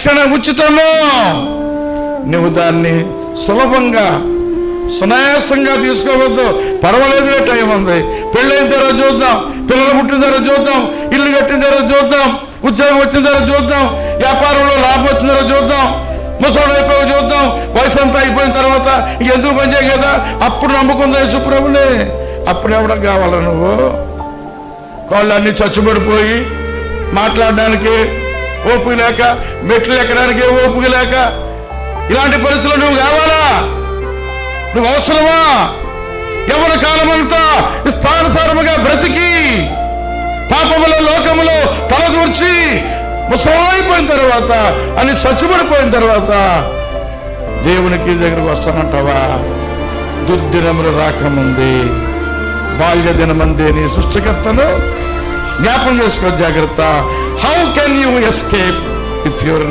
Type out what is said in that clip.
రక్షణ ఉచితము. నువ్వు దాన్ని సులభంగా సునాయాసంగా తీసుకోవద్దు. పర్వాలేదు, టైం ఉంది, పెళ్ళైన తర్వాత చూద్దాం, పిల్లలు పుట్టిన తర్వాత చూద్దాం, ఇల్లు కట్టిన తర్వాత చూద్దాం, ఉద్యోగం వచ్చిన తర్వాత చూద్దాం, వ్యాపారంలో లాభం వచ్చిన తర్వాత చూద్దాం, ముసలు అయిపోయి చూద్దాం, వయసు అంతా అయిపోయిన తర్వాత ఎందుకు పనిచేయ కదా, అప్పుడు నమ్ముకుందా యేసుప్రభుని. అప్పుడు ఎవడం కావాలా నువ్వు? కాళ్ళన్నీ చచ్చుబడిపోయి మాట్లాడడానికి ఓపిక లేక, మెట్లు ఎక్కడానికి ఓపిక లేక, ఇలాంటి పరిస్థితులు నువ్వు కావాలా? నువ్వు అవసరమా? యవ్వన కాలమంతా ఇష్టానుసారముగా బ్రతికి పాపములో లోకములో తలదూర్చి ముసలైపోయిన తర్వాత, అని చచ్చుబడిపోయిన తర్వాత దేవునికి దగ్గరకు వస్తానంటావా? దుర్దినములు రాకముందే బాల్య దినమందే నీ సృష్టికర్తను జ్ఞాపం చేసుకో. జాగ్రత్త. How can you escape if your